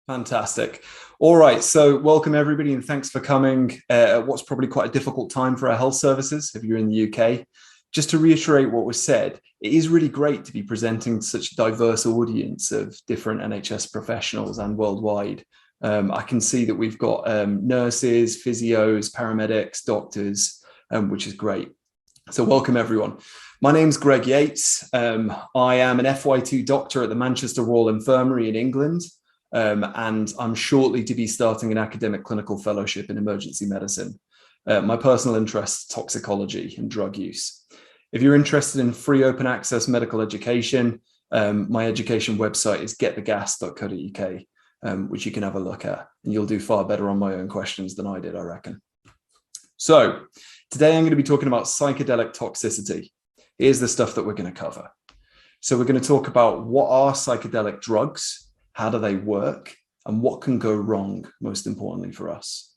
Fantastic. All right. So welcome everybody and thanks for coming at what's probably quite a difficult time for our health services if you're in the UK. Just to reiterate what was said, it is really great to be presenting to such a diverse audience of different NHS professionals and worldwide. I can see that we've got nurses, physios, paramedics, doctors, which is great. So welcome everyone. My name's Greg Yates. I am an FY2 doctor at the Manchester Royal Infirmary in England. And I'm shortly to be starting an academic clinical fellowship in emergency medicine. My personal interest, toxicology and drug use. If you're interested in free open access medical education, my education website is getthegas.co.uk, which you can have a look at, and you'll do far better on my own questions than I did, I reckon. So today I'm going to be talking about psychedelic toxicity. Here's the stuff that we're going to cover. So we're going to talk about what are psychedelic drugs, how do they work, and what can go wrong, most importantly for us.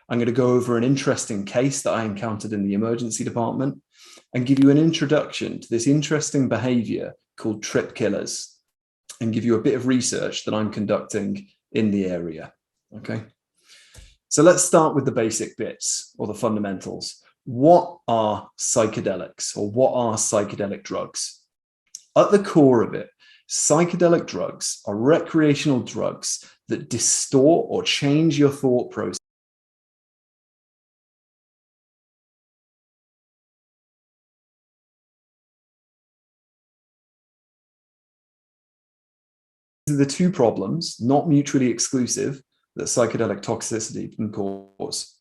I'm going to go over an interesting case that I encountered in the emergency department and give you an introduction to this interesting behavior called trip killers and give you a bit of research that I'm conducting in the area. Okay. So let's start with the basic bits or the fundamentals. What are psychedelics or what are psychedelic drugs? At the core of it, psychedelic drugs are recreational drugs that distort or change your thought process. These are the two problems, not mutually exclusive, that psychedelic toxicity can cause.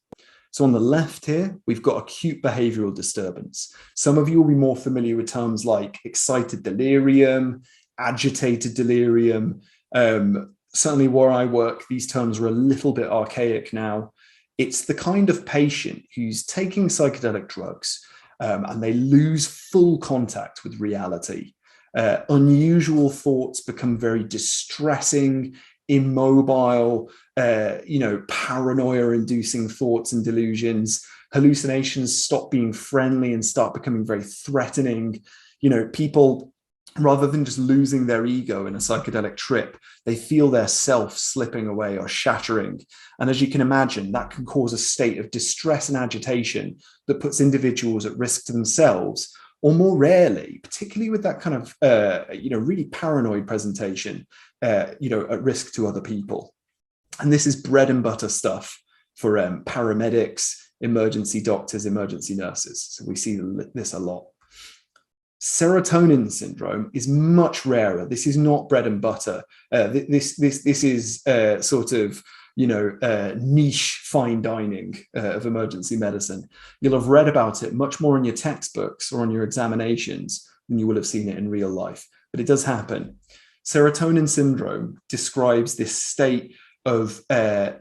So on the left here, we've got acute behavioral disturbance. Some of you will be more familiar with terms like excited delirium, agitated delirium. Certainly where I work, these terms are a little bit archaic now. It's the kind of patient who's taking psychedelic drugs and they lose full contact with reality. Unusual thoughts become very distressing, immobile, paranoia-inducing thoughts and delusions. Hallucinations stop being friendly and start becoming very threatening. People, rather than just losing their ego in a psychedelic trip, they feel their self slipping away or shattering. And as you can imagine, that can cause a state of distress and agitation that puts individuals at risk to themselves, or more rarely, particularly with that kind of, really paranoid presentation, at risk to other people. And this is bread and butter stuff for paramedics, emergency doctors, emergency nurses. So we see this a lot. Serotonin syndrome is much rarer. This is not bread and butter. This is sort of niche fine dining of emergency medicine. You'll have read about it much more in your textbooks or on your examinations than you will have seen it in real life, but it does happen. Serotonin syndrome describes this state of serotonergic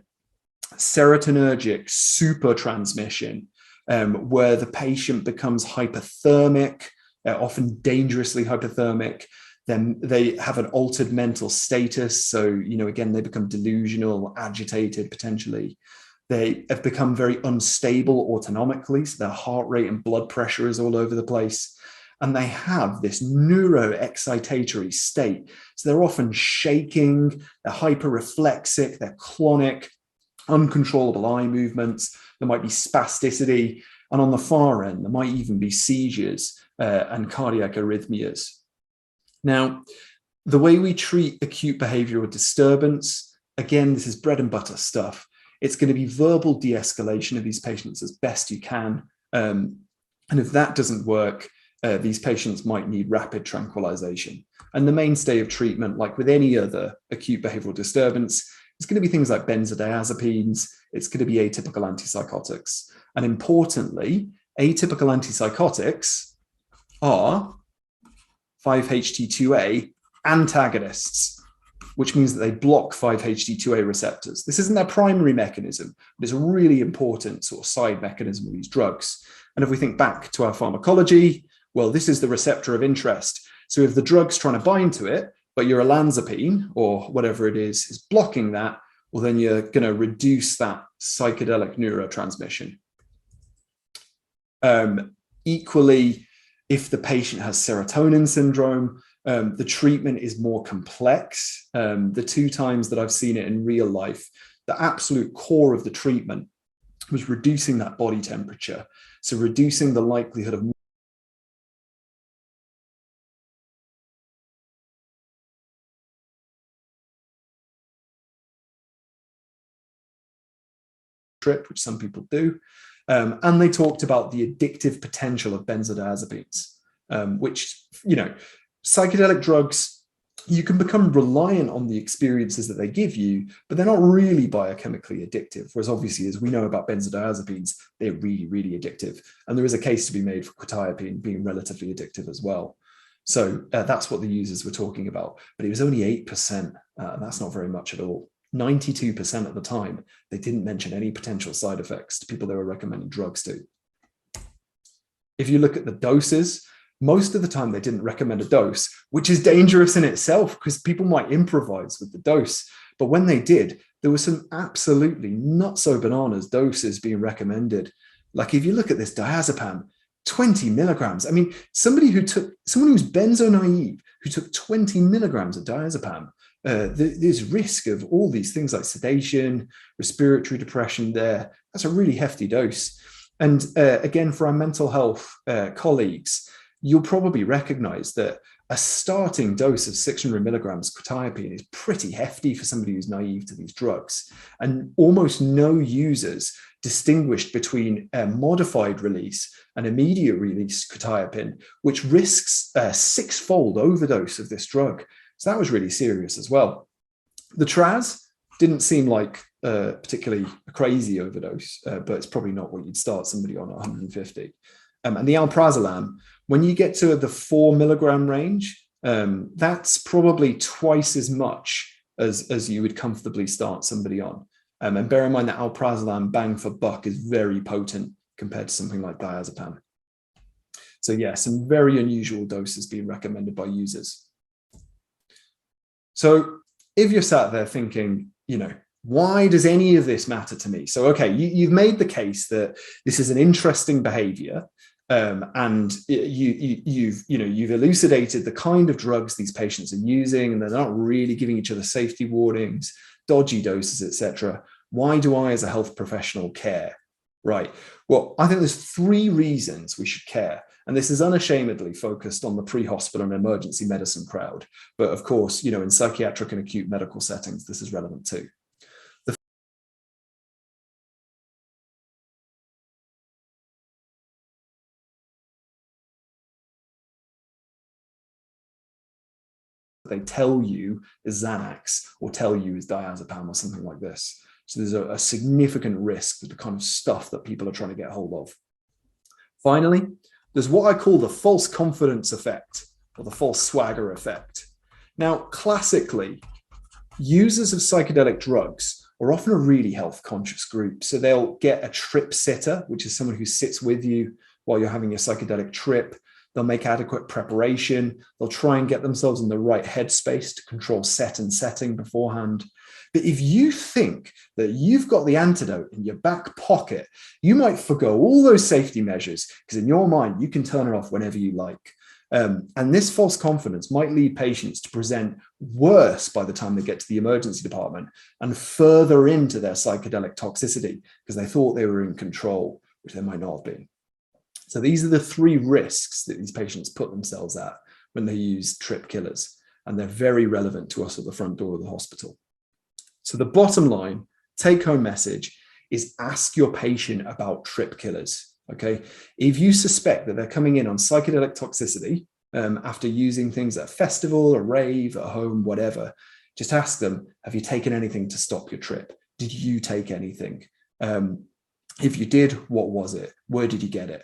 supertransmission, where the patient becomes hypothermic, often dangerously hypothermic. Then they have an altered mental status. So, again, they become delusional, agitated, potentially. They have become very unstable autonomically. So their heart rate and blood pressure is all over the place. And they have this neuroexcitatory state. So they're often shaking, they're hyperreflexic, they're clonic, uncontrollable eye movements. There might be spasticity. And on the far end, there might even be seizures and cardiac arrhythmias. Now, the way we treat acute behavioral disturbance, again, this is bread and butter stuff. It's going to be verbal de-escalation of these patients as best you can. And if that doesn't work, these patients might need rapid tranquilization. And the mainstay of treatment, like with any other acute behavioral disturbance, is going to be things like benzodiazepines. It's going to be atypical antipsychotics. And importantly, atypical antipsychotics are 5-HT2A antagonists, which means that they block 5-HT2A receptors. This isn't their primary mechanism, but it's a really important sort of side mechanism of these drugs. And if we think back to our pharmacology, well, this is the receptor of interest. So if the drug's trying to bind to it, but your olanzapine or whatever it is blocking that, well, then you're going to reduce that psychedelic neurotransmission. Equally, if the patient has serotonin syndrome, The treatment is more complex. The 2 times that I've seen it in real life, the absolute core of the treatment was reducing that body temperature. So reducing the likelihood of trip, which some people do. And they talked about the addictive potential of benzodiazepines, which, psychedelic drugs, you can become reliant on the experiences that they give you, but they're not really biochemically addictive. Whereas obviously, as we know about benzodiazepines, they're really, really addictive. And there is a case to be made for quetiapine being relatively addictive as well. So that's what the users were talking about. But it was only 8%. That's not very much at all. 92% of the time, they didn't mention any potential side effects to people they were recommending drugs to. If you look at the doses, most of the time they didn't recommend a dose, which is dangerous in itself because people might improvise with the dose. But when they did, there were some absolutely not so bananas doses being recommended. Like if you look at this diazepam, 20 milligrams. I mean, someone who's benzo naive who took 20 milligrams of diazepam, there's risk of all these things like sedation, respiratory depression there. That's a really hefty dose. And again, for our mental health colleagues, you'll probably recognize that a starting dose of 600 milligrams quetiapine is pretty hefty for somebody who's naive to these drugs. And almost no users distinguished between a modified release and immediate release quetiapine, which risks a 6-fold overdose of this drug. So that was really serious as well. The traz didn't seem like particularly a crazy overdose, but it's probably not what you'd start somebody on at 150. And the alprazolam, when you get to the 4 milligram range, that's probably twice as much as you would comfortably start somebody on. And bear in mind that alprazolam bang for buck is very potent compared to something like diazepam. So yeah, some very unusual doses being recommended by users. So if you're sat there thinking, why does any of this matter to me? So, okay, you've made the case that this is an interesting behavior, and you've elucidated the kind of drugs these patients are using, and they're not really giving each other safety warnings, dodgy doses, etc. Why do I, as a health professional, care? Right. Well, I think there's 3 reasons we should care. And this is unashamedly focused on the pre-hospital and emergency medicine crowd. But of course, in psychiatric and acute medical settings, this is relevant too. They tell you is Xanax or tell you is diazepam or something like this. So there's a significant risk to the kind of stuff that people are trying to get hold of. Finally, there's what I call the false confidence effect or the false swagger effect. Now, classically, users of psychedelic drugs are often a really health conscious group. So they'll get a trip sitter, which is someone who sits with you while you're having your psychedelic trip. They'll make adequate preparation. They'll try and get themselves in the right headspace to control set and setting beforehand. But if you think that you've got the antidote in your back pocket, you might forgo all those safety measures because in your mind, you can turn it off whenever you like. And this false confidence might lead patients to present worse by the time they get to the emergency department and further into their psychedelic toxicity because they thought they were in control, which they might not have been. So these are the 3 risks that these patients put themselves at when they use trip killers, and they're very relevant to us at the front door of the hospital. So the bottom line, take-home message is ask your patient about trip killers, okay? If you suspect that they're coming in on psychedelic toxicity after using things at a festival, a rave, at home, whatever, just ask them, have you taken anything to stop your trip? Did you take anything? If you did, what was it? Where did you get it?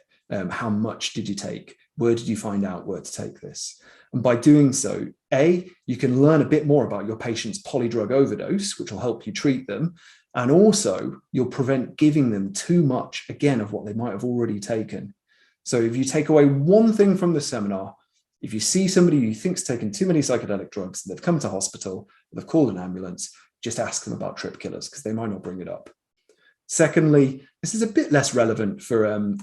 How much did you take? Where did you find out where to take this? And by doing so, you can learn a bit more about your patient's polydrug overdose, which will help you treat them. And also, you'll prevent giving them too much, again, of what they might have already taken. So if you take away one thing from the seminar, if you see somebody who you think's taken too many psychedelic drugs, they've come to hospital, they've called an ambulance, just ask them about trip killers because they might not bring it up. Secondly, this is a bit less relevant for frontline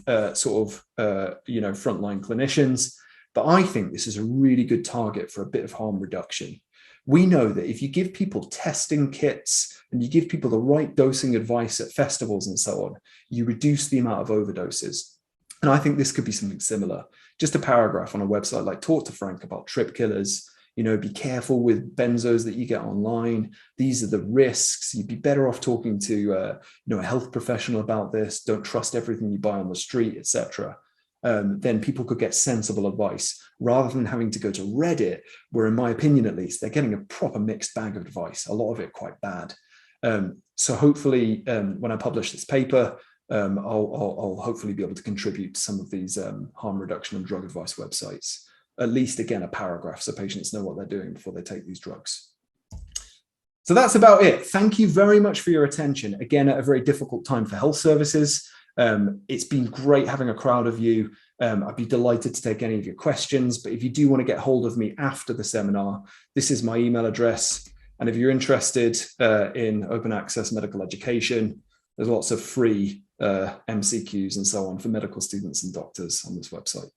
clinicians, But I think this is a really good target for a bit of harm reduction. We know that if you give people testing kits and you give people the right dosing advice at festivals and so on, you reduce the amount of overdoses. And I think this could be something similar. Just a paragraph on a website like Talk to Frank about trip killers. Be careful with benzos that you get online. These are the risks. You'd be better off talking to a health professional about this. Don't trust everything you buy on the street, etc. Then people could get sensible advice rather than having to go to Reddit, where, in my opinion, at least, they're getting a proper mixed bag of advice, a lot of it quite bad. So hopefully, when I publish this paper, I'll hopefully be able to contribute to some of these harm reduction and drug advice websites. At least, again, a paragraph so patients know what they're doing before they take these drugs. So that's about it. Thank you very much for your attention. Again, at a very difficult time for health services. It's been great having a crowd of you. I'd be delighted to take any of your questions, but if you do want to get hold of me after the seminar, this is my email address. And if you're interested in open access medical education, there's lots of free MCQs and so on for medical students and doctors on this website.